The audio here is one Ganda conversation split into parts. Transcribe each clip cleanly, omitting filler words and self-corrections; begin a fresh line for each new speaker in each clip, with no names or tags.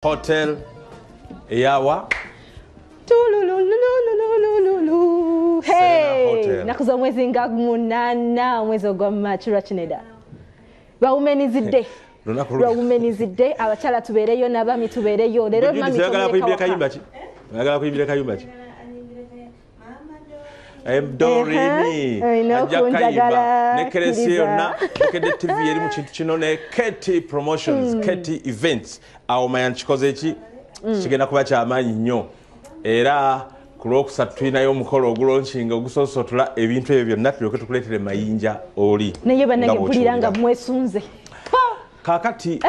Hotel Yawa
Hey, nakuza mwezi nga munana mwezi ogwa March Rachineda. Bawumenizidde. Bawumenizidde abachala tubereyo nabami tubereyo. Lero mami
tuyagala kuyimbira kayimba ki? Tuyagala kuyimbira kayimba ki? Dorimi ajakayimba nekeresi yonna Bukedde TV yeri mu kintu kino ne Keti Promotions Keti Events awo mayan kikoze ki kigenda kuba kyamaanyi nnyo era ku Lwokusatu tulinayo omukolo ogulonshinga ogusosotula ebintu ebyo byonna tulyoke tukuleetere mayinja oli
naye bannange mpulira nga mwesunze
kakati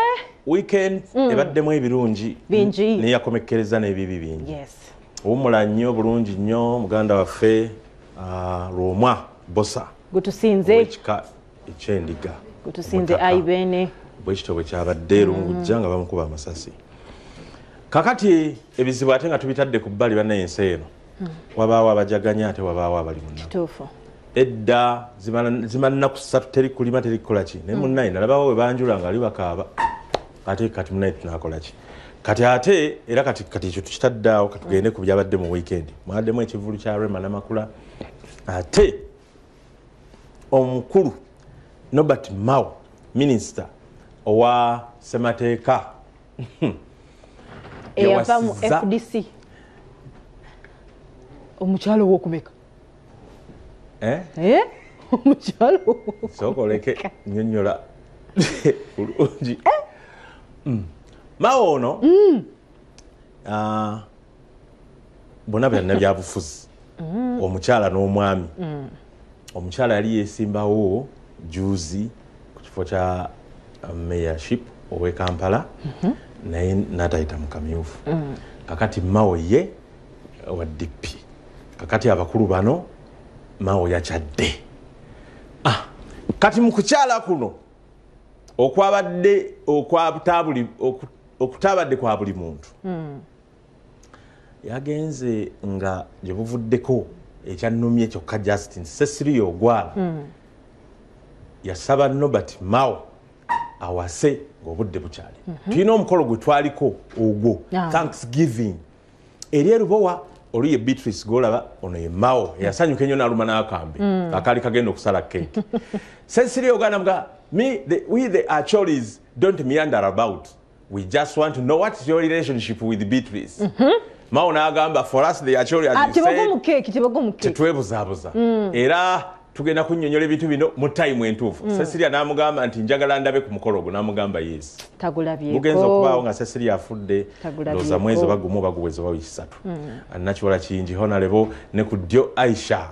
weekend ebaddemu ebirungi
bingi
neyakomekkereza n'ebibi bingi owummula nnyo bulungi nnyo muganda waffe Roma Bosa
gutusinze
ekika ekyendiga
gutusinze aibene
bwekito bwe kyabadde lungujja nga bamukuba amasasi kakati ebizibu ate nga tubitadde ku bbali bannensi eno wabaawo abajaganya ate wabaawo abali
kituufu
edda zimala nnaku ssatu teri kulima teri kukola ki naye munnaye nalabawo we banjula nga ali bakaaba ate kati munnaye tunaakola ki kati ate era kati ekyo tukitadde awo katugende ku byabadde mu weekend mwaddemu ekivulu kya Rema Namakula ate omukulu Nobert Mao minister owa Semateeka
eyava mu FDC omukyalo w'okumeka omukyalo
sokoleke nnyonnyola bulungi Mao ono bonna byonna byabufuzi omukyala n'omwami omukyala yali yeesimbawo juzi ku kifo kya mayorship ow'e Kampala naye n'atayita mu kamyufu kakati Mao ye wa DP kakati abakulu bano Mao yakyadde kati mu kukyala kuno okwabadde okutabadde kwa buli muntu yagenze nga gye buvuddeko ekyannumye kyokka Justin Cecilia Ogwala yasaba Nobert Mao awase ng'obudde bukyali tulina omukolo gwe twaliko ogwo Thanksgiving eri erubowa oli ye Beatrice golaba ono ye Mao yasanyuka ennyo n'aluma n'akambe akaali kagenda okusala keeki Cecilia Ogwala mga we the Achoris don't meander about. We just want to know what is your relationship with Beatrice. Mao n'agamba for us the Achoris tetwebuzabuza era tugenda kunnyonnyola ebintu bino mu time entuufu Cecilia n'amugamba nti njagala ndabe ku mukolo gwo n'amugamba yes mugenza okubaawo nga Cecilia afudde ndowooza mwezi bagumu baguweza oba wisatu annakiwola kingi honalebo ne ku ddyo Aisha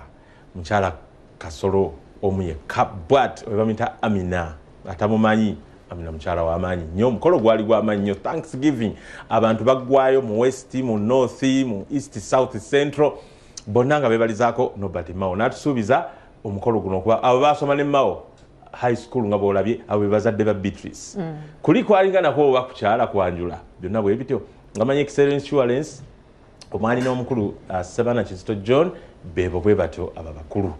mukyala Kasolo omu yekka bwat oyo bamuyita Amina atamumanyi Amina mukyala w'amaanyi nnyo omukolo gwali gw'amaanyi nnyo Thanksgiving abantu baggwayo mu west mu north mu east south central bonna nga beebalizaako Nobert Mao n'atusuubiza omukolo guno okuba abo baasoma ne Mao high school nga bw'olabye abo be bazadde ba Beatrice kuli kwalinga nako oba kukyala kwanjula byonna bwe bityo nga manyi Excel Insurance omwani n'omukulu Sebana Kizito John beebo bwe batyo aba bakulu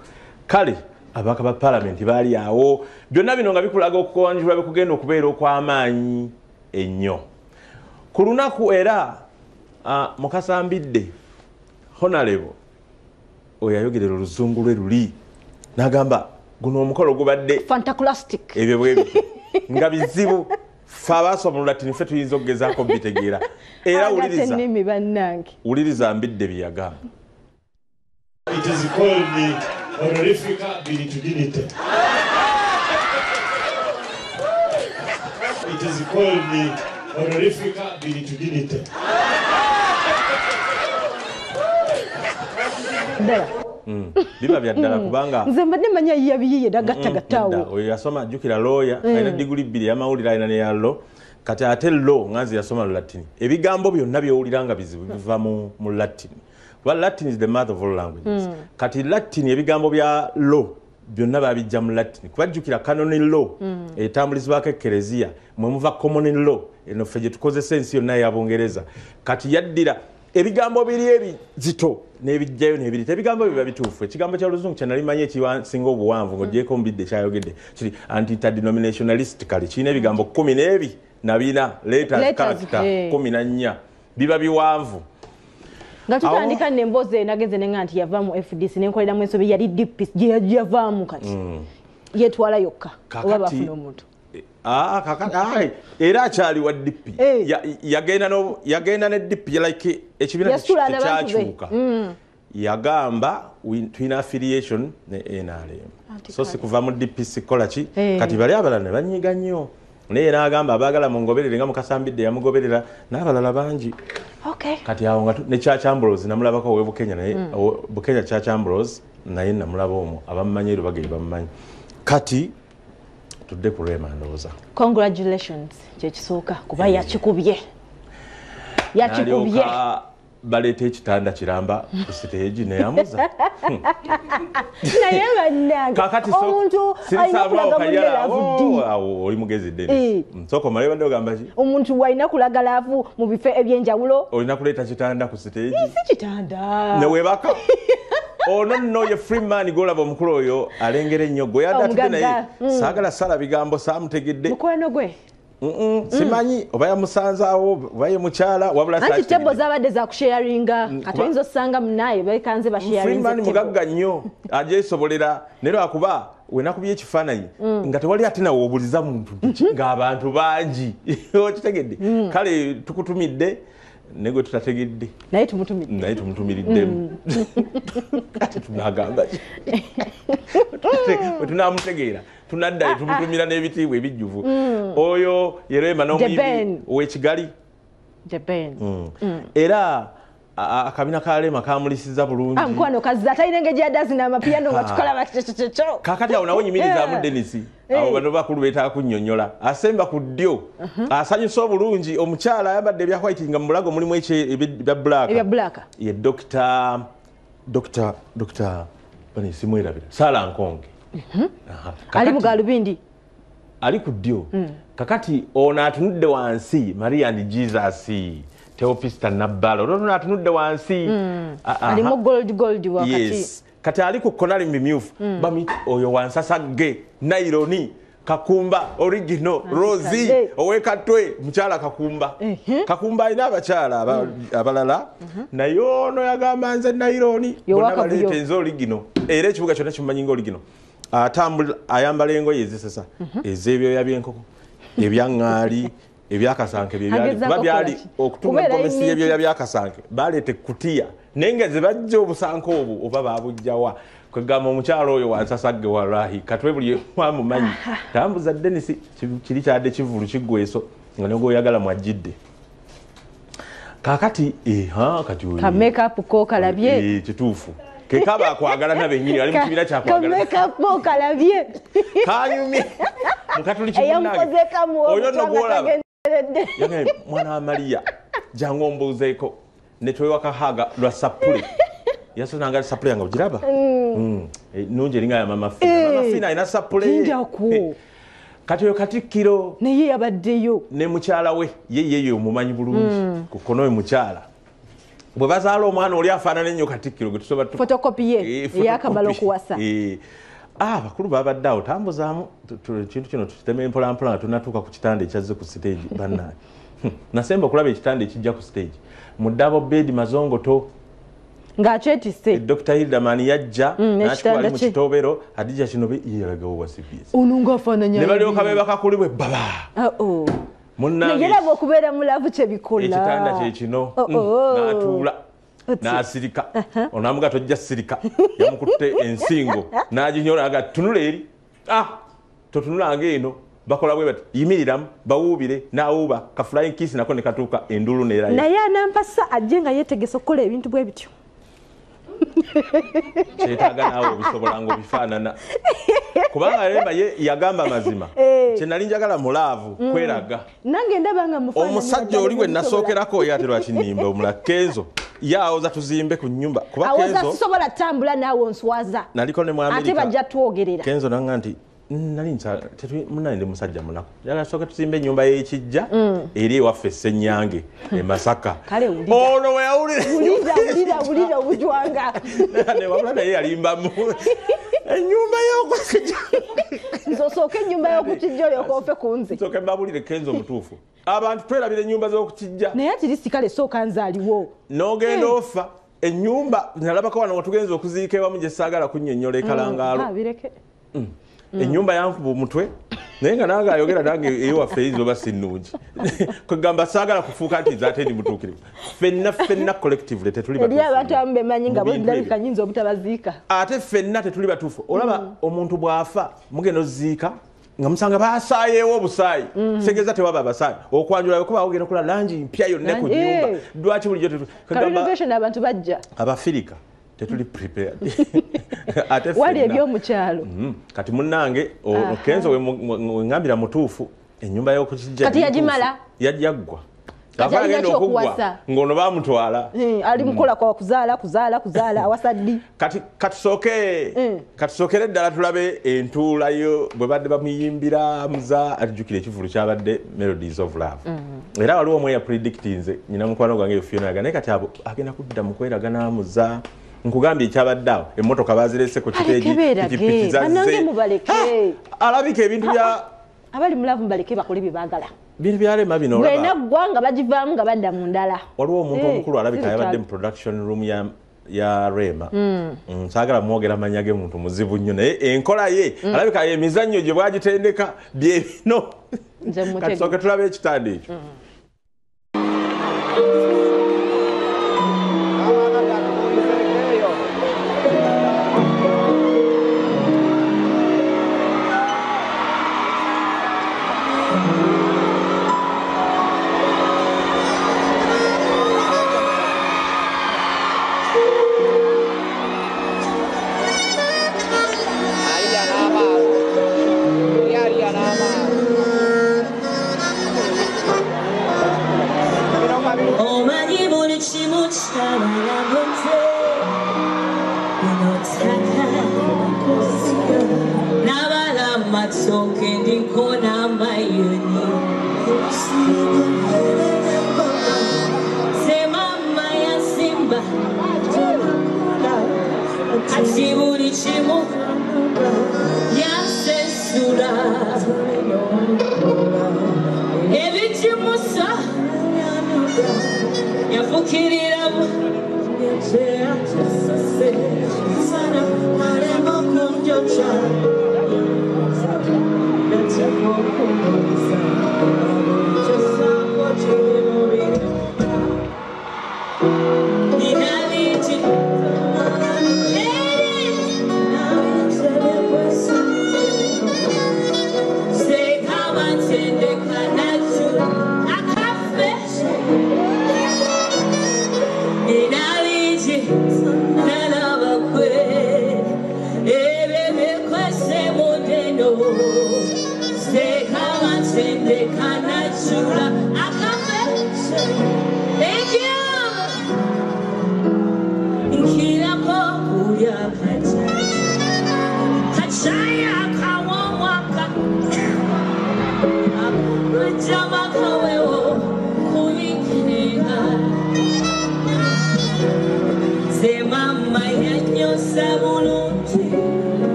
kale abaka ba parliament bali awo byonna bino nga bikulaga okwanjula bikugenda okubeera okw'amaanyi ennyo ku lunaku era Mukasambidde Honorable oyo ayogerera oluzungu lwe luli n'agamba guno omukolo gubadde
fantastic
ebyo bwe bityo nga bizibu ffe abaasoma Lulatini ffe tuyinza okugezaako bitegeera era wuliriza Mbidde bye yagamba.
It is called the honorifica dignity. It is called the honorifica dignity.
Biba bya ddala kubanga
nze mbadde manya yabiyiye dagattagattaawo
oyo yasoma jjukira lawyer alina diguli bbiri y'amawulire alina ne ya law kati ate law nganzi yasoma Lulatini ebigambo byonna byowulira nga bizibu biva mu Lulatini. Well, Latin is the mother of all languages. Kati Latin ebigambo bya law byonna babijja mu Latin. Kubajjukira canon law etambulizibwako Ekereziya mwe muva common law eno ffe gye tukozesa ensi yonna ey'Abongereza. Kati yaddira ebigambo biri ebizito n'ebijjayo n'ebirita ebigambo biba bituufu ekigambo kya Luzungu kye nali manyi ekisinga obuwanvu ng'ogyeko Mbidde kyayogedde kiri anti-interdenominationalistically kirina ebigambo 10 nabina letters character 14 biba biwanvu
nga tutandika n'emboozi nagenze nenga nti yava mu FDC nenkolera mu ensobi yali DP yavaamu kati yetwala yokka oba bafuna omuntu
era akyali wa DP yagenda ne DP like ekibiina kyakyuka yagamba twina affiliation ne NRM so sikuva mu DP sikola ki kati bali abalala ne banyiga nnyo naye n'agamba abaagala mungoberere nga mukasambidde yamugoberera n'abalala bangi kati awo nga ne Church Ambrose namulabako we Bukenya naye Bukenya Church Ambrose naye namulaba omwo abamumanyi ero bageri bamumanyi kati tudde ku Rema ndowooza
congratulations kyekisooka kuba yakikubye
baleeta ekitanda kiramba ku stage neyamuza
naye bannange omuntu alina kulaga munne laavu
oli mugezi Dennis nsoko male badde ogamba ki
omuntu walina kulaga laavu mu bifo ebyenjawulo
olina kuleeta kitanda ku stage
si kitanda
newebaka ono nno ye Freeman golaba omukulu oyo alengera ennyo gwe yadatudde naye saagala sala bigambo saamutegedde
mukwano gwe
simanyi oba yamusanzaawo oba ye mukyala wabula
anti tebo zabadde za kusharinga kati oyinza osanga munaye bekanze
Freeman mugagga nnyo ajeesobolera nero akuba wenakubye ekifaananyi nga tewali ate nawe obuliza muntu ng'abantu bangi okitegedde kale tukutumidde nego tutategedde
naye tumutumiriddemu
kati tunagamba tunamutegeera tunaddayo tumutumira n'ebitiibwa ebijjuvu oyo Yerema n'omuyimbi ow'ekigali era akabina ka Rema kamulisiza bulungi
nkwano kazza talina gyadazi n'amapiano nga tukalaba kyo
kakati awo nawo nyimirizaamu Dennis abo bano bakulu beetaaga kunnyonnyola asemba ku ddyo asanyusa obulungi omukyala ayambadde ebya white nga mu bulago mulimu ebya black ye Dr. bani simwerabira Sala Nkonge
ali mu galubindi
ali ku ddyo kakati ono atunudde wansi Maria and Jesus Teopista Nabbalo ono atunudde wansi
alimu gold wakati
yes kati ali ku konali mimyufu bamuyita oyo wansasagge Naironi Kakumba original Rosie owekatwe mukyala Kakumba alina abakyala abalala naye ono yagamba nze Naironi bonna baleeta enze original era ekibuga kyonna kimumanyi nga original atambula ayambala engoye ezisesa ez'ebyoya by'enkoko ebyaŋŋaali ebyakasanke byali okutunga gomesi y'ebyoya byakasanke baleeta ekkutiya naye nga ze bajja obusanke obwo oba babujjawa kwegamba omukyalo oyo wansasagge walahi katwe buli wamumanyi tambuza Dennis kiri kyadde kivulu kiggweso nga nogwo oyagala mwajjidde kakati kati
ka makeup ko kalabye
kituufu kekaba akwagala nabennyini ali mu kibiina kyakwagala
makeup kalabye
kanyumye mukatuli kimunage oyo nogwolaba yange mwana wa Maria jangu ombuuzeeko ne twewakahaga lwa sapule yasonanga sapule yange ogiraba nungi eringa ya Mama Fina alina sapule kati oyo Katikkiro
naye yabaddeyo
ne mukyala we yeyeyo omumanyi bulungi kukono we mukyala bwe bazaala omwana oli afaanana ennyo Katikkiro gwe tusobola
fotokopi ye eyakamala okuwasa
bakulu babadde awo tambuzaamu ekintu kino tukiteme mpolampola nga tunatuuka ku kitanda ekyazze ku stage bannaye nasemba okulaba ekitanda ekijja ku stage mu double bed mazongoto
ng'akyetisse
Dr. Hildaman yajja n'akitwala mu kitobero Hadija Kinobe yeyalagawo wa CBS
olunga afaananya
ne balyoka bebakakulibwe baba
nayeraba okubeera mulavu kyebikola
ekitanda kyekino n'atuula n'asirika onamuga tojja sirika yamukutte ensingo n'aginyola aga tunula eri totunulanga eno bakola bwe bati yimiriramu bawuubire n'awuuba ka flying kiss nako ne katuuka endulu neerayo
naye anampasa ajje nga yeetegesa okukola ebintu bwe bityo
kyetaaga naawe obisobola nga obifaanana kubanga Rema ye yagamba mazima kyenali njagala mulaavu kweraga
nange ndaba nga
omusajja oli we nasookerako oyo ate lwakinimba omula Kenzo yawoza tuzimbe ku nnyumba kuba Kenzo
awoza sobola tambula naawe onswaza
naliko ne mu Amerika
ate bajja twogerera
Kenzo nanga nti nali munani ndi musajja munaku yala soka tuzimbe ennyumba y'ekijja eri ewaffe Ssenyange e Masaka ono weyawulira
bulira obujwanga
ne wabula naye yalimbamu Ennyumba y'okukijja.
Nsosooka ennyumba y'okukijja olyoka ofe ku nze.
Nsooka mbabulire Kenzo omutuufu. Abantu twerabira ennyumba z'okukijja.
Naye ati lisikale sooka nzaaliwo.
N'ogenda ofa ennyumba nalabako wano watugenza okuziika ewamu gye saagala kunnyonnyola ekalangaalo.
Bireke.
Ennyumba yankuba omutwe naye nga nange ayogera nange ewaffe ezo basinnungi kwegamba saagala kufuuka nti nze ate ndi mutuukirivu ffenna collectively tetuli
batuufu. Eri abantu abamu bemanyi nga bulabika nnyinza obutabaziika.
Ate ffenna tetuli batuufu. Olaba omuntu bw'afa mugenda oziika nga musanga baasaayeewo obusaayi segeza tewaba abasaayi okwanjulayo kuba ogenda okola langi mpya yonna ku nnyumba lwaki bulijjo
renovation abantu bajja
abafirika tetuli prepared.
Wali ebyomukyalo
kati munnange Kenzo we ngambira mutuufu ennyumba y'okukijja
kati yagimala
yajjaggwa agenda okuggwa ng'ono baamutwala
ali mukola kwa kuzaala awasa ddi. Kati
katusookere ddala tulabe entuula yo bwe badde bamuyimbira muza atujjukira ekivulu kyabadde Melodies of Love. Era waliwo omwe yapredictinze nyina mukwano gwange Fiona naye kati abo agenda kudda mu kweragana muza nkugambye ekyabadde awo emmotoka baazirese ku kiteegi pikipiki zazze alabika ebintu bya
abali mu Love mubaleke bakole bye baagala.
Bintu byalema bino olaba.
Bwena ggwanga bagivaamu nga badda mu ndala.
Waliwo omuntu omukulu alabika yabadde mu production room ya Rema. Saagala mwogera amanya ge muntu muzibu nnyo naye enkola ye alabika emizannyo gye bwagitendeka bye bino. Katusooke tulabe ekitanda ekyo.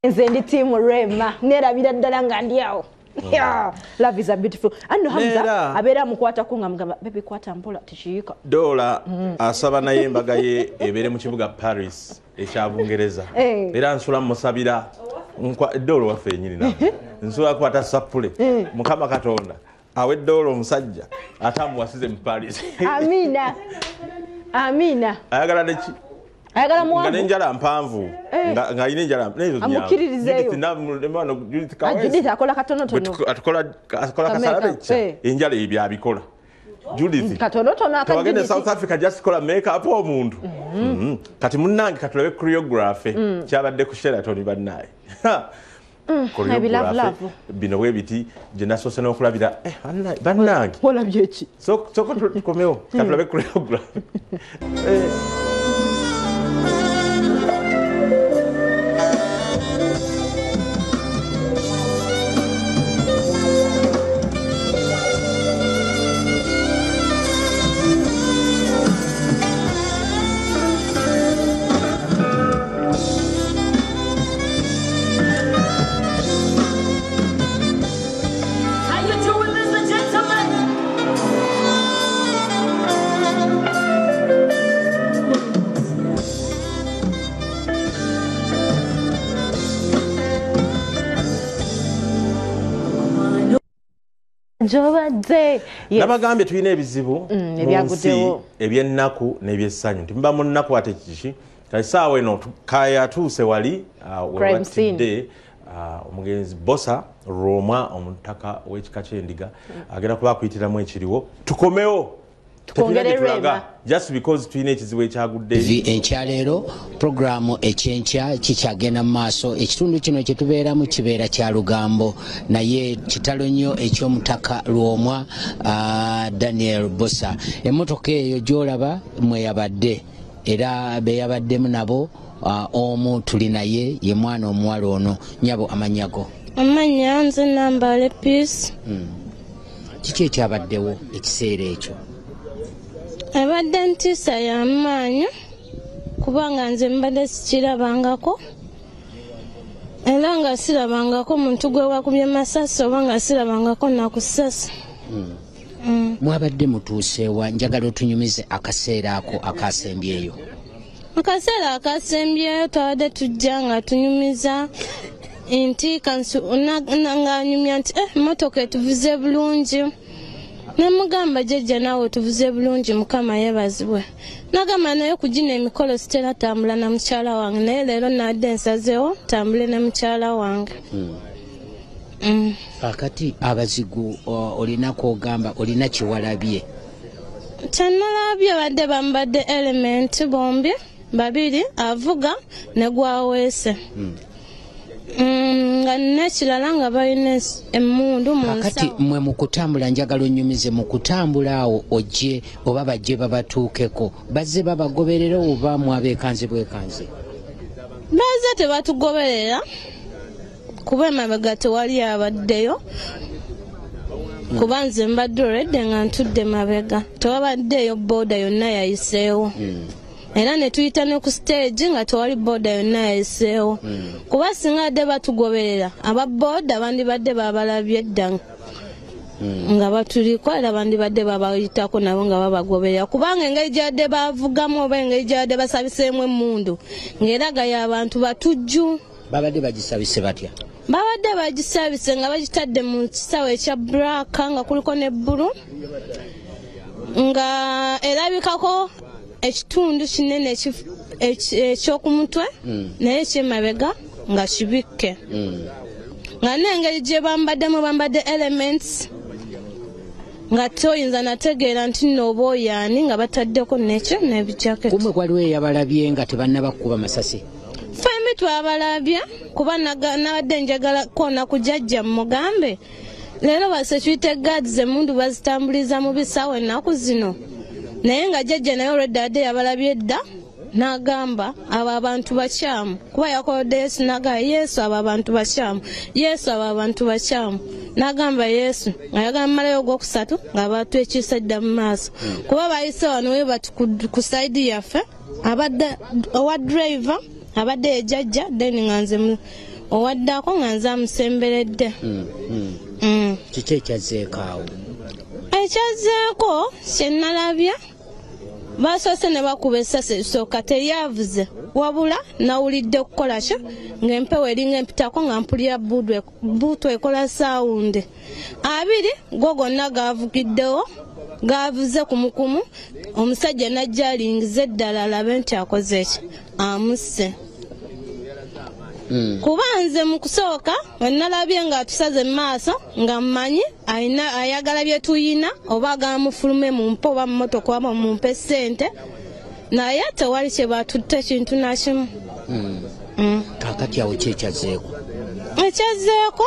nze ndi team Rema nerabira ddala nga ndi awo. Yeah, love is a beautiful. Ando Hamza abera mukwata kunga mugamba baby kwata mpola tishiyika.
Dola asaba naye embaga ye ebere mu kibuga Paris ekya Bungereza. Era nsula musabira Dola waffe nyini na. Nsula kwata sapule. Mukama Katonda awe Dola omusajja atamuwasize mu Paris.
Amina. Amina.
Ayagala neki
ayagala mwangu
ngane njala mpanvu nga ine njala nezo nyama
amukiririzeyo Judith akola katono tono
akola kasalabe enjala ibya bikola Judith
katono tono
akagende South Africa just kola make up omuntu kati munnange katulabe choreography kyabadde ku Sheraton bannaye choreography bino webiti jena sose no kulabira bannange
wala byeki
so komeo katulabe choreography
Jobadde
nabagambye tulina ebizibu ebyagudewo ebyennaku n'ebyessanyu ntimba mu nnaku ate kishi kali saawa eno kaya tuuse wali webatidde omugenzi Bosa Roma omutaka w'ekika ky'endiga agenda kuba akuyitiramu ekiriwo tukomewo
tukongere
just because tulina ekizibu ekyagudde
enkyaleero programu ekyenkya kikyagenda mu maaso ekitundu kino kye tubeeramu kibeera kya Lugambo naye kitalo nnyo eky'omutaka Lwomwa Daniel Bosa emmotoka eyo gy'olaba mweyabadde era beeyabaddemu nabo omu tuli naye ye mwana omuwala ono nyabo amanyago
amanya nze Nambale Peace
kiki ekyabaddewo ekiseera ekyo
abadde ntiisa y'amaanyi kubanga nze mbadde sikirabangako era nga sirabangako muntu gwe wakubye masasi oba nga sirabangako nakusasa
mwabadde mutuuseewa njagala otunyumize akaseera ako akasembyeyo
akaseera akasembyeyo twabadde tujja nga tunyumiza nti ng'anyumya nti emmotoka etuvuze bulungi namugamba jjajja naawe tuvuze bulungi mukama yeebazibwe nagamba naye okugina emikolo sitera tambula na mukyala wange naye leero nadde ensazeewo tambule ne mukyala wange
akati abazigu olinako ogamba olina kiwalabye
kyanalabye badde bambadde element bombi babiri avuga ne gwaweese nga nekirala nga balina emmundu mu nsawo
kati mwe mukutambula njagala onyumize mukutambula awo ojje oba bajje babatuukeko bazze babagoberera oba mwabeekanze bwekanze
baze tebatugoberera kuba emabega tewali abaddeyo kuba nze mbadde olwedde nga ntudde mabega tewabaddeyo booda yonna yayiseewo era ne tuyita ne ku stage nga tewali booda yonna yayiseewo kuba singa adde batugoberera ababooda bandibadde babalabye edda nga batuliko era bandibadde babayitako nabo nga babagoberera kubanga engeri gyadde bavugamu oba engeri gyadde basabiseemu emmundu ng'eraga y'abantu batujju
babadde bagisabise batya
babadde bagisabise nga bagitadde mu kisawo ekya black nga kuliko ne bbulu nga erabikako ekitundu kinene ekyokumutwe naye ekyemabega nga kibikke nga n'engeri gye bambaddemu bambadde elements nga toyinza nategeera nti nooba oyaani nga bataddeko nekyo n'ebijaketi
kumwe waliwo eyabalabye nga tebannabakkuba masasi
fembi twabalabye kuba nabadde njagala koona kujajja mugambe leero ba security guards emundu bazitambuliza mu bisawo ennaku zino naye nga jjajja naye olwedda adde yabalabye edda n'agamba abo abantu bakyamu kuba yakolodde Yesu n'agamba Yesu abo abantu bakyamu Yesu abo abantu bakyamu n'agamba Yesu nga yagamba malayo ogwokusatu nga batwekiisa edda mu maaso kuba bayise wano we bati ku sayidi yaffe abadde owa driver abadde ejjajja then nga nze owaddako nga nze amusemberedde.
Kiki ekyazeeko awo?
Ekyazeeko kye nalabye basoose ne bakuba essasi erisooka teryavuze wabula nawulidde okukola ki ng'empewo eringa empitako nga mpulira buutu ekola saawunde. Abiri go gonna gaavugiddewo gavuze kumukumu omusajja najja alingiza eddala alabe nti akoze eki amusse. Kuba nze mu kusooka wenalabye ng'atusaze mu maaso nga mmanyi ayagala bye tuyina oba agamufulume mu mpa oba mu motoka oba mu mpa ssente naye tewali kye batutte kintu nakimu.
Kaakati awo ki ekyazeeko?
Ekyazeeko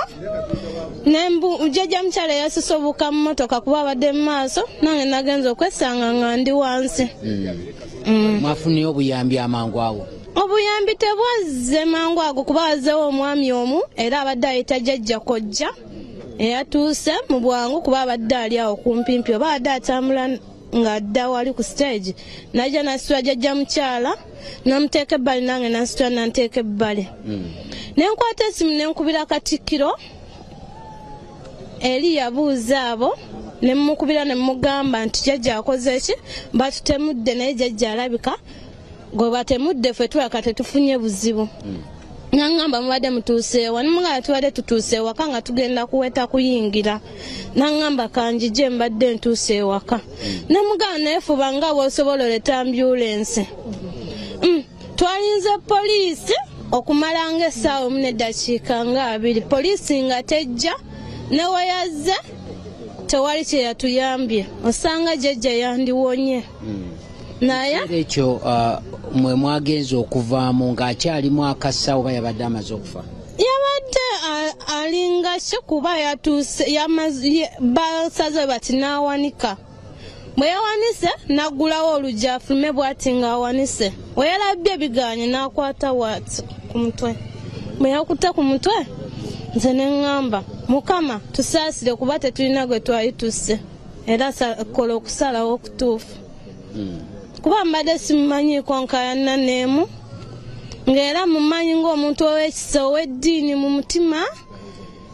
jjajja mukyala yasisobuka mu motoka kuba abadde mu maaso nange nagenza okwesanga nga ndi wansi.
Mwafunye obuyambi amangu awo?
Obuyambi tebwazze mangu ago kuba wazeewo omwami omu era abadde ayita jjajja kojja eyatuuse mu bwangu kuba abadde ali awo kumpimpi oba abadde atambula ng'adda wali ku stage najja nasitula jjajja mukyala namuteeka ebbali nange nasitula nanteeka ebbali. Nenkwata esimu nenkubira Katikkiro eri yabuuza abo nemukubira nemugamba nti jjajja akoze eki batutemudde naye jjajja alabika gwe batemudde ffe tulaka tetufunye buzibu. Nangamba mubadde mutuuseewa nemugamba tubadde tutuuse ewaka nga tugenda kuweta kuyingira. Nangamba kanjije mbadde ntuuse ewaka. Nemugamba naye fuba nga bw'osobola oleta ambyulensi. Twalinze poliisi okumala ng'essaawa emu n'eddakiika nga 2 poliisi nga tejja ne weyazze tewali kye yatuyambye osanga jjajja yandiwonye. Naye
ekyo mwe mwagenza okuvaamu ng'akyalimu akassa oba yabadde amaze okufa?
Yabadde alinga ki kuba yatuuse basaze bati n'awanika. Bwe yawanise naggulawo oluggi afulume bw'ati ng'awanise. Bwe yalabye ebiganye n'akwata waati ku mutwe. Bwe yakutte ku mutwe nze ne ŋŋamba Mukama tusaasire kuba tetulina gwe twali tusse era kola okusalawo okutuufu. Kuba mbadde simumanyiiko nkayana n'emu ng'era mumanyi ng'omuntu ow'ekisa ow'eddiini mu mutima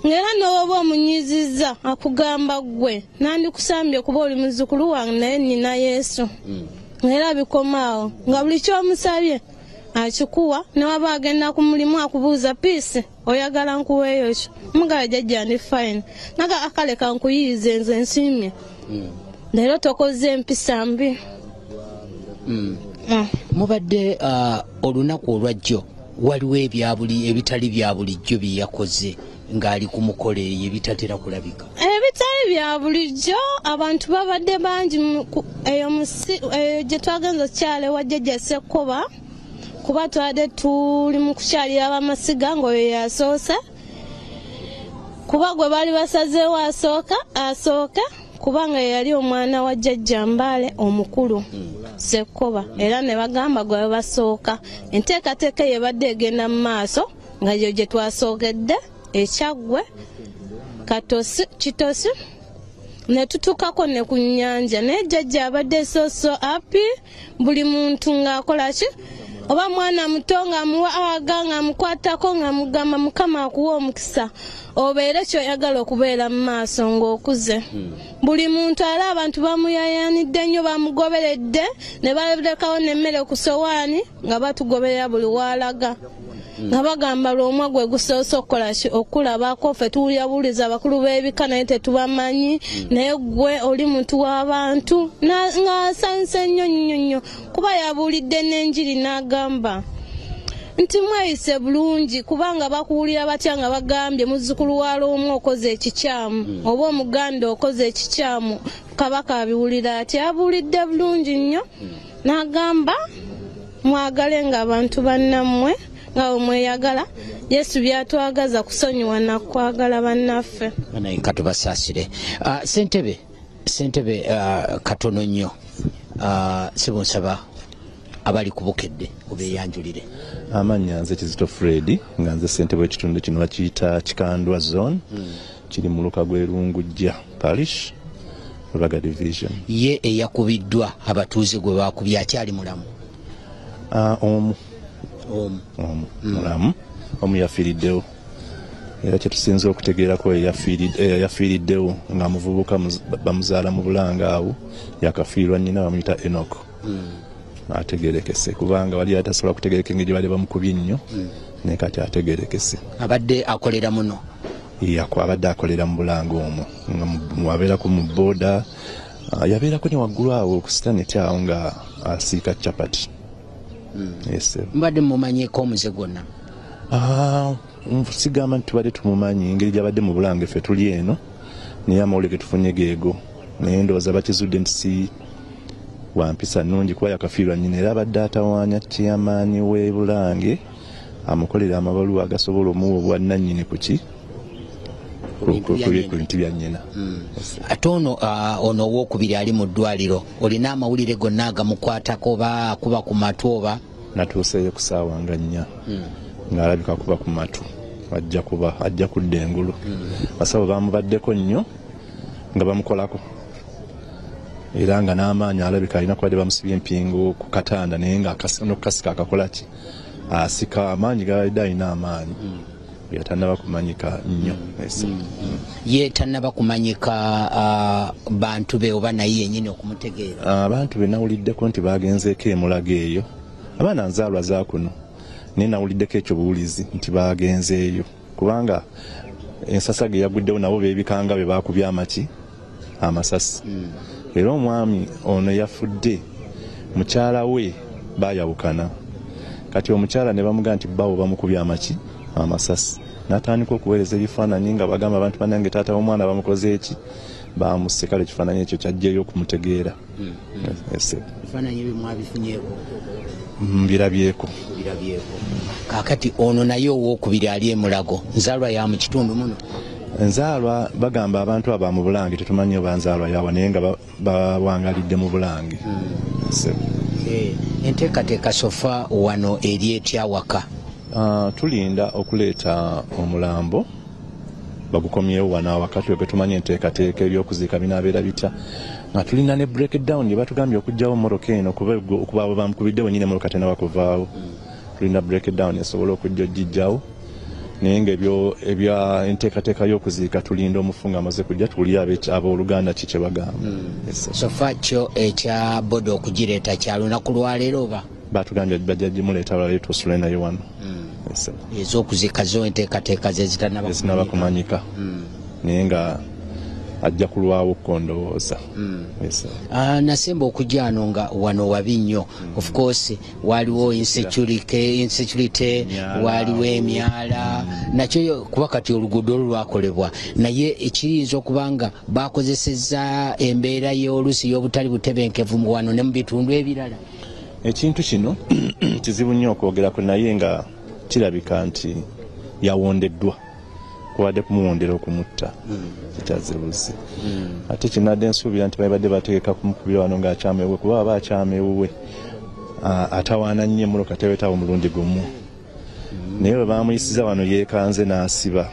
ng'era n'oba omunyizizza akugamba gwe nandikusambye kuba oli muzzukulu wange naye nnina Yesu. Ng'era bikomaawo nga buli ky'omusabye akikuwa ne waba agenda ku mulimu akubuuza piisi oyagala nkuweeyo ki mugala jjajja ndi fine naga akaleka nkuyiyize nze nsiimye leero tokoze empisa mbi.
Mubadde olunaku olwajjo waliwo ebitali bya bulijjo bye yakoze ng'ali ku mukolo eyo ebitatera kulabika?
Ebitali bya bulijjo abantu babadde bangi eyo gye twagenza okyala ewa jjajja Ssekkoba kuba twadde tuli mu kukyalira abamasiga ng'oyo yasoose kuba gwe baali basazeewo asooke kubanga yali omwana wa jjajja Mbaale omukulu Ssekkoba era ne bagamba gwe basooka. Enteekateeka yebadde egenda mu maaso nga yo gye twasookedde ekyaggwe Kitosi ne tutukako ne ku nnyanja naye jjajja abadde so happy buli muntu ng'akola ki oba mwana muto ng'amuwaaga ng'amukwatako ng'amugamba Mukama akuwa omukisa obeere ky'oyagala okubeera mu maaso ng'okuze. Buli muntu era abantu bamuyayanidde nnyo bamugoberedde ne balekawo n'emmere ku sowaani nga batugoberera buli w'alaga nga bagamba lwomwa gwe gusoose okukola ki okulabako ffe tuwuliriza abakulu b'ebika naye tetubamanyi naye gwe oli muntu w'abantu ng'asanyusa nnyo kuba yabuulidde n'enjiri n'agamba nti mweyise bulungi kubanga bakuwulira batya nga bagambye muzzukulu wa Lwomu okoze ekikyamu oba omuganda okoze ekikyamu kabaka abiwulira ati abuulidde bulungi nnyo n'agamba mwagale ng'abantu bannammwe nga mweyagala Yesu byatwagaza kusonyiwa na kwagala bannaffe.
Banaye katubasaasire. Ssentebe katono nnyo sibunsaba abali ku Bukedde obeeyanjulire.
Amannya nze Kizito Fred nga nze ssentebe w'ekitundu kino bakiyita Kikandwa Zone kiri mu Lukagwerungujja Parish Rubaga Division.
Ye eyakubiddwa abatuuze gwe baakubye akyali mulamu?
Mulamu omu yafiiriddewo. era kyetusinza okutegeerako yafiiriddewo nga muvubuka bamuzaala mu Bulanga awo yakafiirwa nnyina bamuyita Enoch. Ategeerekese kubanga wali atasobola kutegeereka engeri bali bamukubye nnyo naye kati ategeerekese.
Abadde akolera muno?
Abadde akolera mu Bulanga omwo nga abeerako mu booda, yabeerako ne waggulu awo ku sitaneti awo nga asiika capati.
Mbadde mumanyeko omuze gwonna?
Sigamba nti tubadde tumumanyi engeri gyabadde mu Bulanga ffe tuli eno naye amawulire ge tufunye geego, naye ndowooza bakizudde nti si wampisa nnungi kuba yakafiirwa nnyina era abadde atawaanya chairman w'e Bulange amukolera amabaluwa agasobola omuwa obwannannyini ku bintu bya nnyina.
Ate ono owookubiri ali mu ddwaliro, olina amawulire gonna agamukwatako oba akuba ku matu oba?
Natuuseeyo ku ssaawa nga 4 ng'alabika kuba ku matu, ajja kudda engulu. Basawo bamubaddeko nnyo nga bamukolako era nga n'amaanyi alabika alina kubadde bamusibye empingo ku katanda naye n'okukasika akakola ki asika amaanyi gabadde alina amaanyi. Tannaba kumanyika nnyo.
Ye tannaba kumanyika bantu be oba naye yennyini okumutegeera?
Abantu be nawuliddeko nti bagenzeeko emulago eyo, abaana nzaalwa za kuno naye nawuliddeko ekyo buwulizi nti bagenzeeyo kubanga ensasa ge yaguddewo nabo beebikanga be baakubya amasasi. Era omwami ono yafudde, mukyala we baayawukana, kati omukyala ne bamugaa nti bawo bamukubya amasasi. N'atandika okuweereza ebifaananyi nga bagamba abantu bannange taata w'omwana bamukoze eki, bamusse. Kale ekifaananyi ekyo kyajjayo okumutegeera.
Ebifaananyi bye mwabifunyeeko?
Mbirabyeko.
Kaakati ono naye owookubiri ali e Mulago, nzaalwa ya mu kitundu muno?
Nzaalwa bagamba abantu aba mu Bulange tetumanyi oba nzaalwa yawa naye nga bawangalidde mu Bulange.
Enteekateeka sofa wano eri etya waka?
Tulinda okuleeta omulambo bagukomyewo wano awakati we tumanyi enteekateeka ebyokuziika binaabeera bitya, nga tulina ne breakdown gye batugambye okugyawo moroka eno okuba abo bamukubiddewo nyine moroka tenabakuvaawo. Tulina breakdown esobola okujja ogijjawo naye ngaebyo ebya enteekateeka y'okuziika tulinda omufu nga amaze kujja tuli abooluganda ki kye bagamba.
Sofa kyo ekya boda okugireeta kya lunaku lwaleero oba?
Batugambye bajja gimuleeta balale tusule naye wano.
Ez'okuziika zo enteekateeka ze
zitanaba kumanyika naye nga ajja kulwawo ko ndowooza.
Nasemba okujja ano nga wano wabi nnyo. Of course waliwo insecurity, waliwo emyala nakyo kuba kati oluguudo lwakolebwa, naye ekiyinza okuba nga bakozesezza embeera y'oluusi y'obutali butebenkevu wano ne mu bitundu ebirala.
Ekintu kino kizibu nnyo okwogerako naye nga kirabika nti yawondeddwa kuwadde kumuwondera okumutta kikyazibuzi. Ate kinadde nsuubira nti babadde bateeka kumukubira wano ng'akyamewuwe kuba aba akyamewuwe atawaana nnyo emmotoka tewetaawo omulundi gumu, naye bwe baamuyisiza wano yeekanze n'asiba,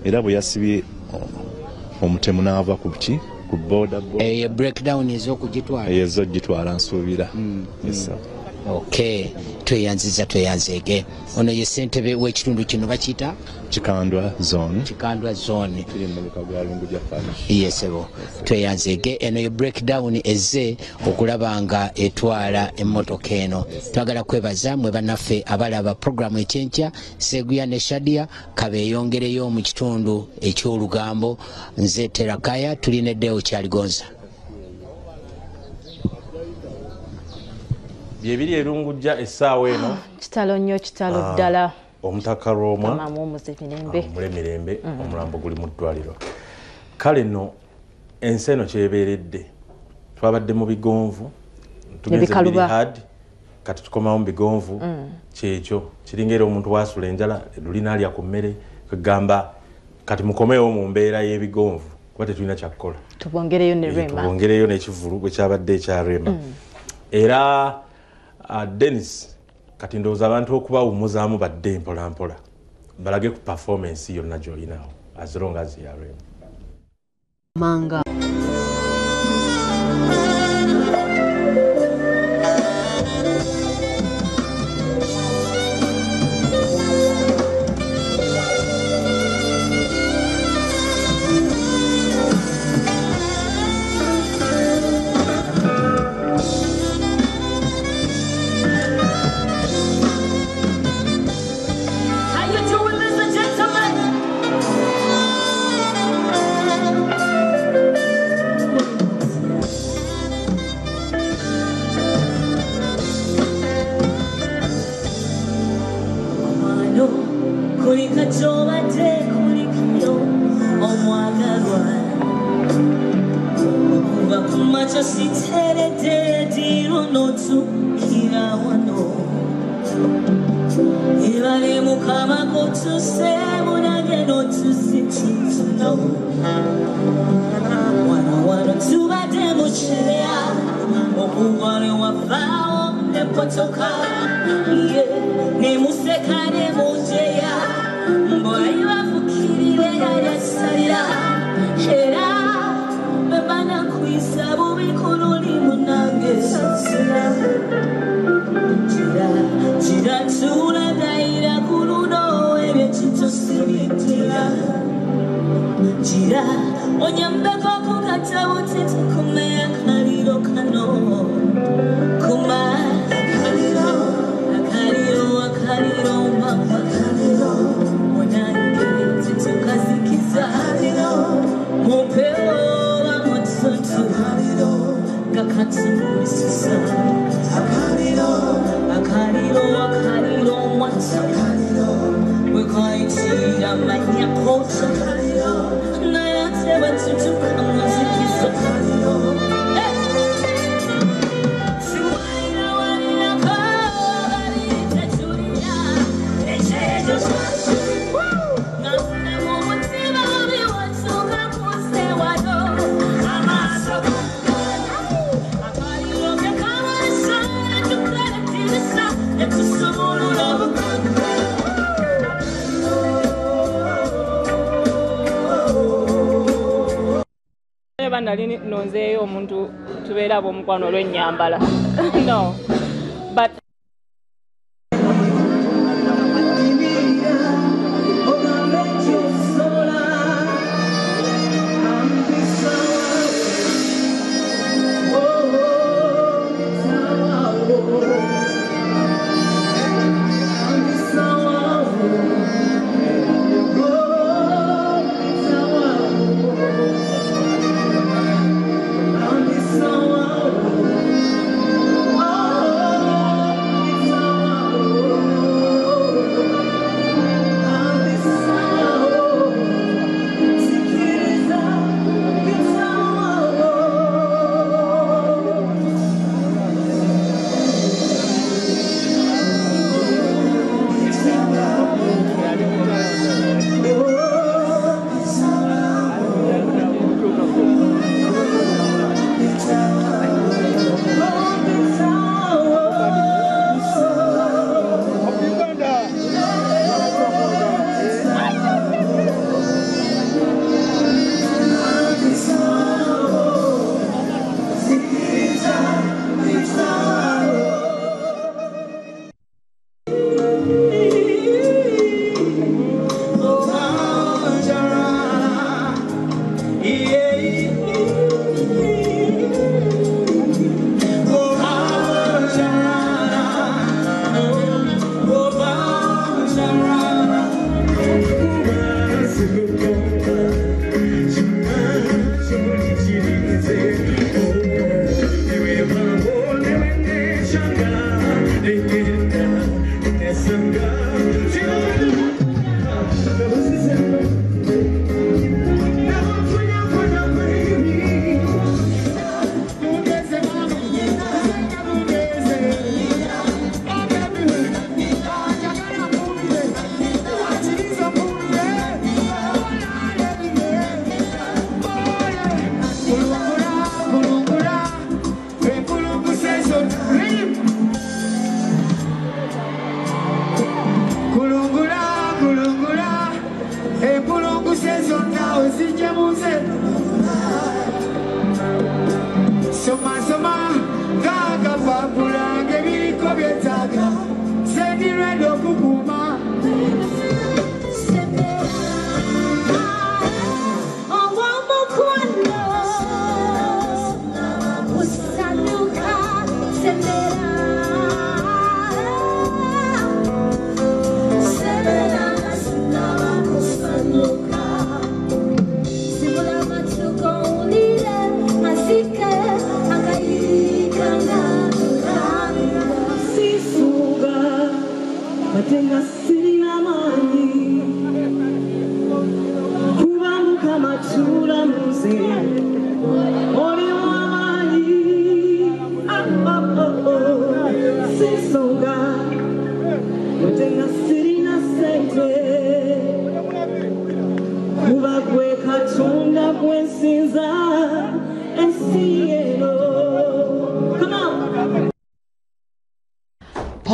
era bwe omutemu n'ava ku ki ku boda
breakdown ez'okugitwala
ez'ogitwala nsuubira.
Okay, tweyanzeege. Ono ye ssentebe w'ekitundu kino bakiyita
Kikandwa Zone.
Tuli mu Lukago Lunguja Parish. Yes, ebo. Tweyanzeege. Eno ye breakdown ezze okulaba nga etwala emmotoka eno. Twagala kwebaza mwe bannaffe abalaba programu ekyenkya Seguya ne Shadia kabeeyongereyo mu kitundu eky'Olugambo. Nze Terakaya tulina Deo Kyaligonza.
Byebiri erungujja essaawa eno.
Kitalo nnyo, kitalo ddala.
Omutaka Roma
mirembe
omulambo guli mu ddwaliro. Kale nno ensi eno kyebeeredde, twabadde mu bigonvu tugenze Bilihad kati tukomawo mu bigonvu. Kyekyo kiringa omuntu wasula enjala lulina alya ku mmere kwegamba kati mukomewo mu mbeera y'ebigonvu kuba tetulina kyakukola, tubongereyo n'ekivulu bwe kyabadde ekya Rema. Era Dennis kati ndowooza abantu okubawummuzaamu badde mpolampola balage ku performance yonna gy'olinawo as long as ya Rema.
Manga
Nali nonzeeyo omuntu tubeera ab'omukwano olw'ennyambala no but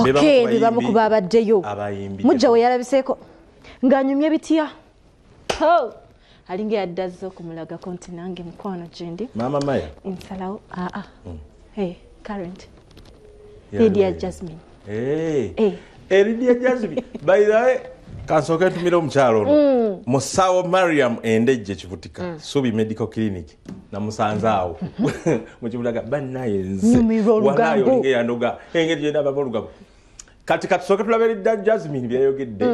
Okay, bibamu kuba abaddeyo. Mujja we yalabiseko ng'anyumye bitya. Oh, alinga yaddazo kumulaga konti nange mukwano gyendi.
Mama Maya.
Insalawo. Hey, current. Lydia Jasmine.
Hey. Lydia Jasmine. By the way, kansoke tumira omukyalo ono. Musawo Mariam Endejje Kivutika. Subi Medical Clinic. Na musanzaawo. Mukibulaga bannaye nze. Wanayo linge yandoga. Engeri gye ndaba Olugambo. Kati soke tulabe Lydia Jasmine byayogedde.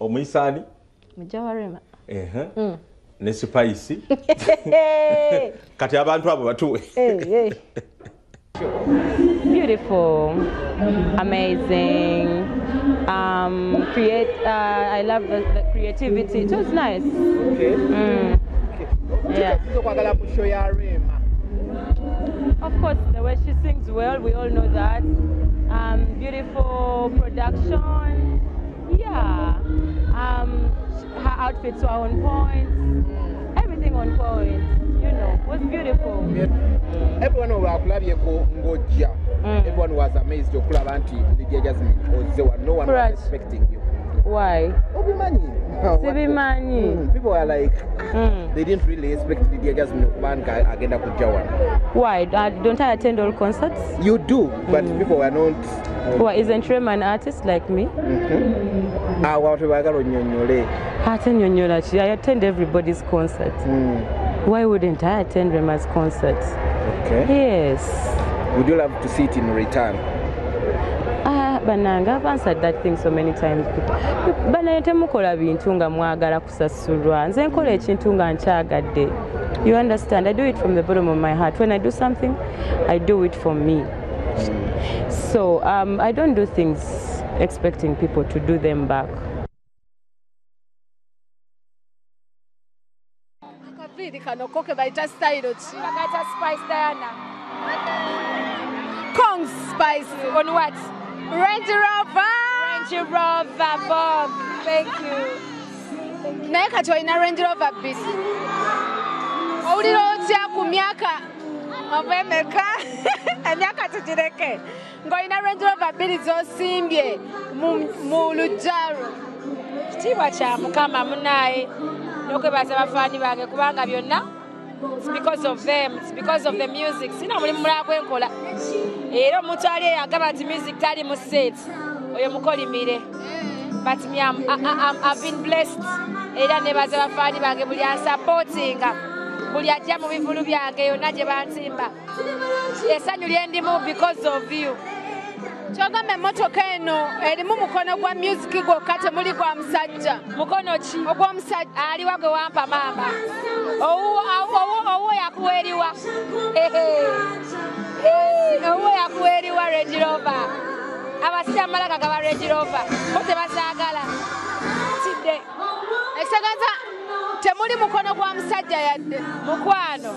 Omuyisani.
Mujawarema.
Ne spice. Kati abantu abo batuwe.
Beautiful, amazing. I love the creativity. It was nice.
Okay.
Yeah. Of course, the way she sings well, we all know that. Beautiful production. Yeah. Her outfits were on point. Everything on point. You know, it was beautiful.
Everyone everyone was amazed to Lydia Jasmine. No one was expecting you.
Why?
People are like, they didn't really expect Lydia Jasmine agenda kujawana.
Why? Don't I attend all concerts?
You do, but people were not.
Why isn't Rema an artist like me? I attend everybody's concert. Why wouldn't I attend Rema's concert?
Okay.
Yes.
Would you love to see it in return?
Bananga, I've answered that thing so many times. Banayete mukola bintu nga mwagala kusasulwa. Nze nkola ekintu nga nkyagadde. You understand? I do it from the bottom of my heart. When I do something, I do it for me. So I don't do things expecting people to do them back.
Kong Spice on what? Range Rover. Range Rover, Bob. Thank you. Naeka toina Range Rover bit. Owulira otya ku myaka omemeka emyaka tutireke ngoina Range Rover biri zosimbye mu lujjaro. Kitiibwa kya Mukama munaye n'okwebaza bafaani bange kubanga byonna it's because of them, it's because of the music. Sina mulimu mulala gwenkola era omuntu ali agamba nti music tali mu set oyo mukolimire. But me, I've been blessed era nebaza bafaani bange buli ansupportinga buli ajja mu bivulu byange yonna gye bansimba essanyu lye ndimu because of you. Kyogamba emmotoka eno erimu mukono gwa music gwokka temuli gwa musajja. Mukono ki? Ogw'omusajja aliwa gwe wampa maama. Owuwo yakuweeriwa. Owuwo yakuweeriwa Range Rover. Abasajja amalaga gaba Range Rover bo tebasaagala. Tidde ekitegeeza temuli mukono gwa musajja yadde. Mukwano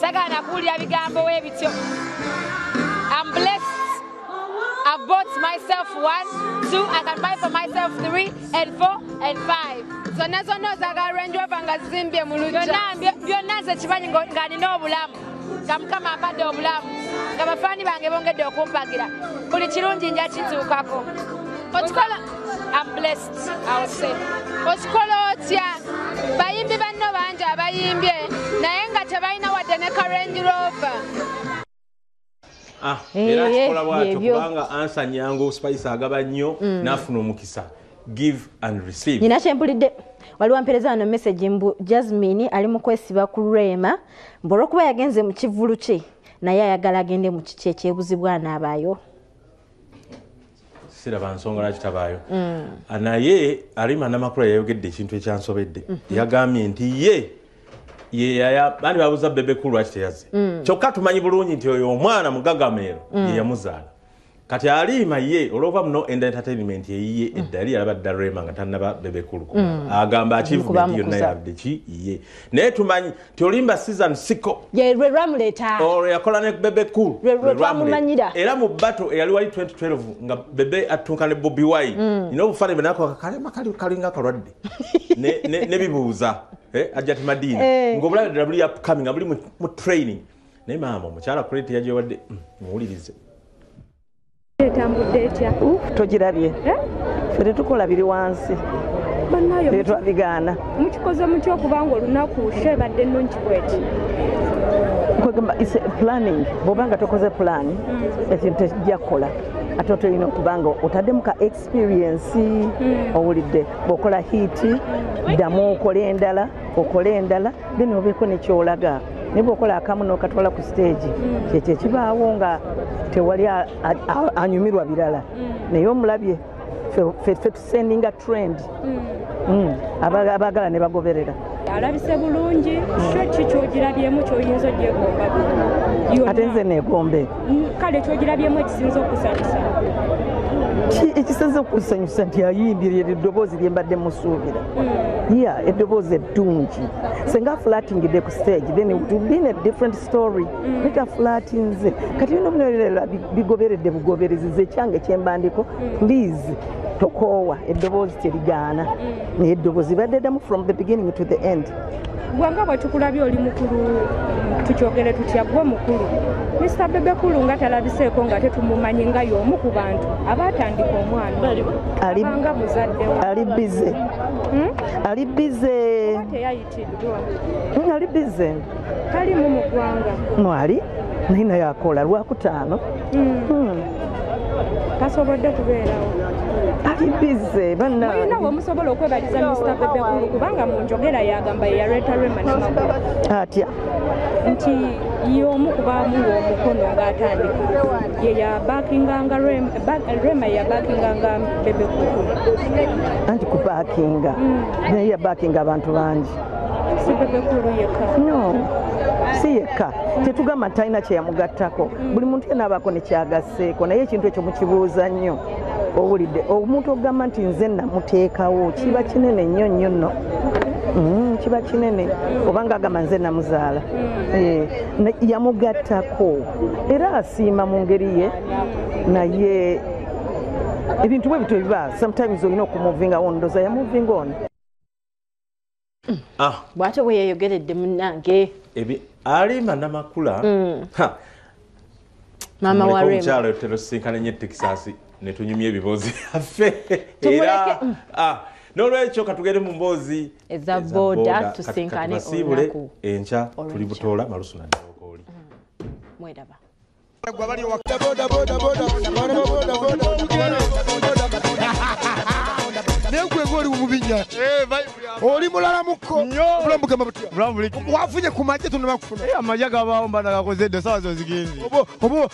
sagala nakuwulira bigambo weebityo. I'm blessed. I've bought myself 1, 2, I can buy for myself 3 and 4 and 5. Zonna zonna zaga Range Rover nga zimbye mu lujja. Byonna nze kimanyi nga nina obulamu. Nga Mukama ampadde obulamu. Nga bafaani bange bongedde okumpagira. Buli kirungi nja kituukako. Otikola, I'm blessed, I will say. Otikola otya bayimbi banno bangi abayimbye naye nga tebalina wadde ne ka Range Rover.
Era kikola bwatyo kubanga ansa nyangu Spice agaba nnyo n'afuna omukisa. Give and receive.
Nina kyempulidde waliwo mpereza wano message mbu Jasmine ali mu kwesiba ku Rema olw'okuba yagenze mu kivulu kye naye ayagala agende mu kiki ekyebuzibwa n'abaayo.
Siraba nsonga lwaki tabaayo. Naye Alima Namakula yayogedde ekintu ekyansobedde. Yagambye nti bandi babuuza Bebe Cool lwaki teyaze. Kyokka tumanyi bulungi nti oyo omwana mugagameero ye yamuzaala. kati alima ye olova muno entertainment ye eddali alabadde Rema nga tannaba bebekulu agamba achievement yonna yabde ki ye naye tumanyi tiolimba season siko
ye lwe lwamuleta
yakola ne bebekulu
lwe lwamumanyira
era mu battle eyali wali 2012 nga bebe atunka ne Bobby Wine ino bufane benako kalinga kalwadde ne bibuuza ajati madini ngobula W upcoming abuli mu training naye mama omukyala credit yajewadde muwulirize
etambudde etya togirabye fere tukola biri wansi banayo twabigana mukikoze mutya okubanga olunaku shebadde nnungi bweti kwegamba is planning bobanga tokoze plan ekintu kijja kukola ate otolina okubanga otaddemu ka experience owulidde bw'okola hiti ddamu okole endala then obeeko nekyolaga naye bw'okola akamu n'okatwala ku stage kyekyo ekibaawo nga tewali anyumirwa birala naye omulabye ffe tusendinga trend abaagala ne bagoberera alabise bulungi ki kyogirabyemu kyoyinza ogyegomba ate nze neegombe kale kyogirabyemu ekisinza okusanyusa ekisinza okusanyusa nti ayimbirira eddoboozi lye mbadde musuubira eddoboozi eddungi senga afulatingidde ku stage then it would be a different story neta fulatinze kati bino binolerera bigoberedde bugoberezi ekyange kyembandiko please tokoowa eddoboozi terigaana naye eddoboozi badde ddamu from the beginning to the end gwanga bwetukulabye oli mukulu tukyogere tutya gwe mukulu Mr. Bebekulu nga talabiseeko nga tetumumanyi nga y'omu ku bantu abaatandika omwana abanga muzaddewo ali bize teyayitiddwa ali bize talimu mu ggwanga mwali naye naye akola lwakutaano tasobodde kubeerawo ali bize bannayina bwemusobola okwebaliza Mr. Bebekulu kubanga mu njogera yagamba yeyaleeta Rema n'amakulu atya nti y'omu kubaamu w'omukono ng'atandika ye yabakinganga Rema yabakinganga Bebekulu anti kubakinga naye yabakinga abantu bangi si Bebekulu yekka no si yekka tetugamba talina kyeyamugattako buli muntu yena abaako nekyagasseeko naye ekintu ekyo mukibuuza nnyo owulidde omuntu ogamba nti nze namuteekawo kiba kinene nnyo nnyo nno kiba kinene obanga agamba nze namuzaala yamugattako era asiima mu ngeri ye naye ebintu bwe bito biba sometimes olina okumuvinga wondoza yamuvinga ono
bw'ate bwe yeeyogeredde munnange
alima namakula
maama wa Rema
omukyalo terosinkana nnyo Texas ne tunyumya ebibuuzi byaffe era n'olwekyo katugende mu mboozi
eza booda tusinkane olunaku
enkya tuli butoola malusu naddawokooli
mweraba
negwego oli mubinya oli mulala mukko bulamugamba butya wafunye ku majje tunabakufuna amajja gabaawo mbana gakozedde sawa zo zigenzi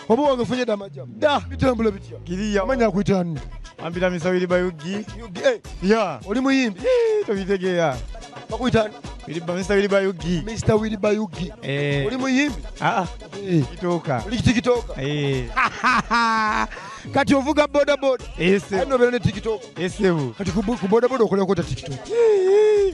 obo wangefunye dda amajja bitambula bitya kiriya amanya kuyitani ambira misawiri bayugi ya oli muyimbi tobitegeera bakuyitani Mr. Willy Bayugi. Mr. Willy Bayugi. Oli muyimbi? Kitoka. Oli tikitoka? Kati ovuga boda boda. Ano bene tikitoka. Esebu. Kati ku boda boda okola kota tikitoka.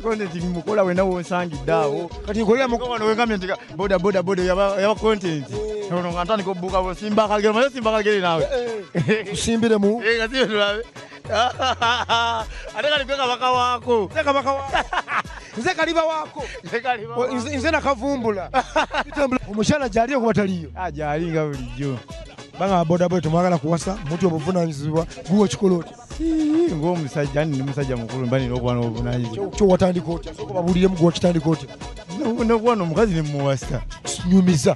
Konde timukola wena wonsangiddawo. Kati nkolera mu wano wengamye ntika boda boda boda yaba content. Nono ngantani ko buka bo simba kagere mayo simba kagere nawe. Usimbire mu. Ngasibe nawe. Ateka nipeka baka wako. Teka baka wako. Nze kaliba wako. Nze nakavumbula. Omukyala gyali okubataliyo. Gyalinga bulijjo. Banga boda boda tumwagala kuwasa mutu obuvunanyizibwa guwo kikoloti. Ng'omusajja ni musajja mukulu mbani n'okwana obuvunanyizibwa. Kyo watandika otya? Soko babulire muguwa kitandika otya? N'okwana omukazi ne muwasa. Nyumiza.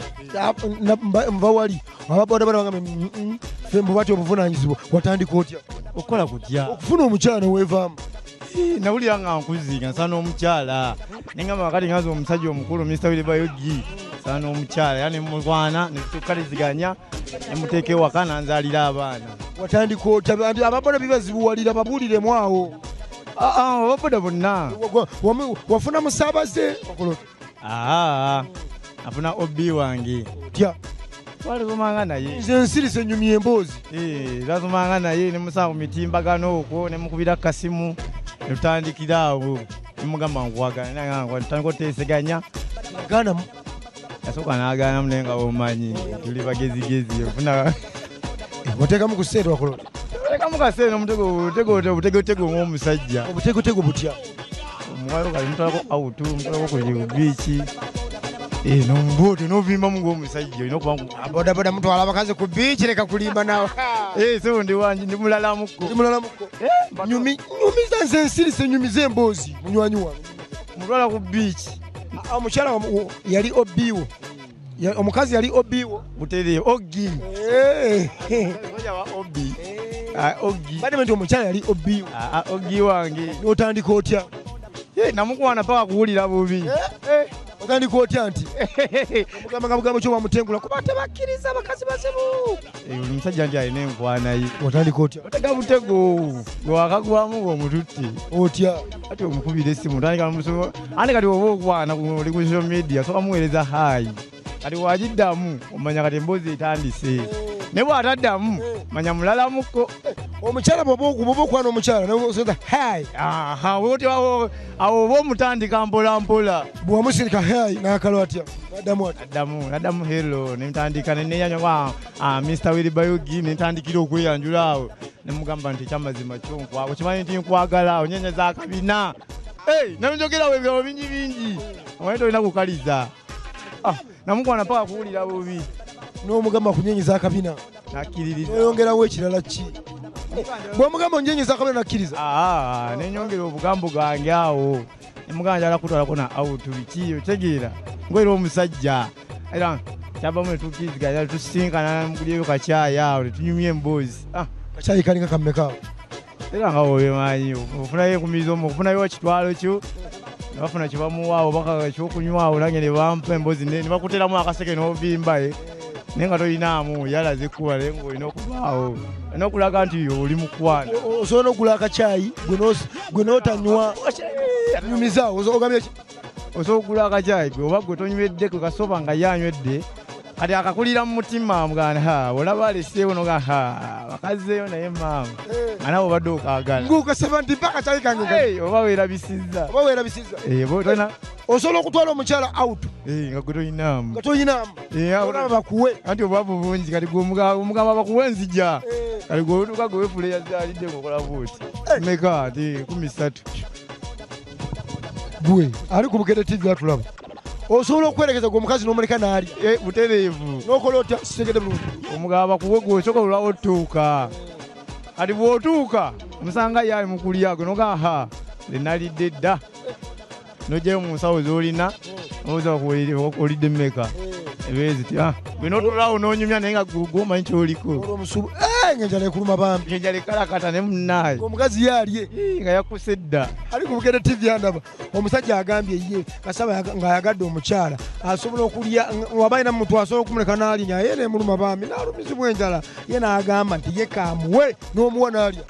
Nva wali. Ababoda boda banga fembo bati obuvunanyizibwa watandika otya? Okola kutya? Okufuna omukyala weevaamu. Nawulira nga nkuzinga nsana omukyala nengamba wakati ngazi omusajja omukulu Mr. Willy Bayugi nsana omukyala yani mukwana netukaliziganya nemuteeka ewaka nanzalira abaana watandika otya ababoda bibazibuwalira babuliremu awo ababoda bonna wafuna musaabaze afuna obi wange tya
twalisomanga naye
nze nsirise nyumya emboozi
twasomanga naye nemusanga mitimbagano okwo nemukubira kasimu netutandikira awo nemugamba nkwagala natandika oteeseganya
ganamu
yasooka naganamu naye nga omanyi tuli bagezigezi ofuna
otekamu ku sente wakolole
otekamu kaseera obutegotego ng'omusajja
obutegotego butya
omuwalo kali mutwalako autu mutwalako ku biiki nombote novimbamu ng'omusajja olina okuba
bodaboda mutwala abakazi ku biiki leka kulimba nawe
so ndi wangi ndi mulalamuko
nyumi zanze nsirise nyumi z'emboozi munywanyi wange
mutwala ku biiki
omukyala yali obiwo omukazi yali obiwo
butere ogi
bademe nti omukyala yali obiwo
ogi wange
notandika otya
namukwana paka kuwulira bubi
otandika otya nti omugambo kyowamutengula kuba tebakkiriza bakazi bazibu
oli musajja nti alina enkwanaye
otandika otya
otega butego gwakagwamu ng'omututte
otya
ati omukubira essimu andi kati oba okwana oli ku social media soka muweereza hayi kati wagiddamu omanya kati emboozi etandise ne bw'ataddamu manya mulalamuko
omukyala bwoba okwana omukyala hayi
awo oba omutandika mpolampola
bwewamusirika hayi nakalo atya
naddamu helo nemutandika neneyanywa Mr. Wilbayogi nentandikira okweyanjula awo nemugamba nti ekyamazima kyonkwago kimanyi nti nkwagala onyenye za kabina nemunjogerawo ebirabo bingi bingi omanyi tolina kukaliza namukwana paka kuwulira bubi
n'omugamba kunyenyeza akabina
nakkiririza
oyongerawo ekirala ki bwomugamba onyenyeza akabina nakkiriza
nenyongera obugambo gange awo nemugamba njala kutwalako na autu biki otegeera ngwera omusajja era kyabamu netukiziganya tusinkana mukulyeyo kacyayi awo netunyumya emboozi
kacyayi kalinga kammeka
era nga wemanyi ofunayo enkumiza omu okufunayo kitwalo kyo nebafuna kyebamuwaawo baka ekyokunywawo nange nebampa emboozi nebakuteramu akaseke n'obimba naye nga tolinaamu yalaze ekkuba naye ngaolina okubaawo olina okulaga nti oli mukwana
osobola n'okugula akacyayi gwe n'otanywa nyumizaawo ogambye
osobola okugula akacyayi gwe oba gwe tonywedde gwe kasoba nga yanywedde kati akakulira mu mutima mugana olaba aleseewo noga bakazeeyo naye maama nga nawe obadde okaagala
ngukasaba nti mpaka kyayi kange
oba weerabisizza
osobola okutwala omukyala auto
nga gwe toyinaamu
bakuwe
anti obwavu bungi kati omugamba bakuwe nzija kati gwe otuuka gwe wefula eyazaalidde ngaokola buuti meka ati 13
gwe ali ku Bukedde TV atulaba osobola okwerekeza gwe omukazi n'omuleka naali
butereevu
n'okola otya sitegedde bulungi
omugamba bakuwe gwe osooka olwawo otuuka kati bw'otuuka musanga yaali mukulyago noga lenalidde dda nojjayo mu nsawo z'olina oza olidde mmeka ebeezi ti gwe n'otulaawo n'onyumya naye nga gwomanyi kyoliko
ng'enjala ekuluma bambi
enjala ekalakata ne munnaye
omukazi yaalye
nga yakuse dda
ali ku Bukedde TV andaba omusajja agambye ye kasaba ng'ayagadde omukyala asobola okulya wabaina mutw asobola okumuleka n'alinya ye neemuluma bambi n'alumizibwa enjala ye n'agamba nti ye kaamuwe n'omuwa n'alya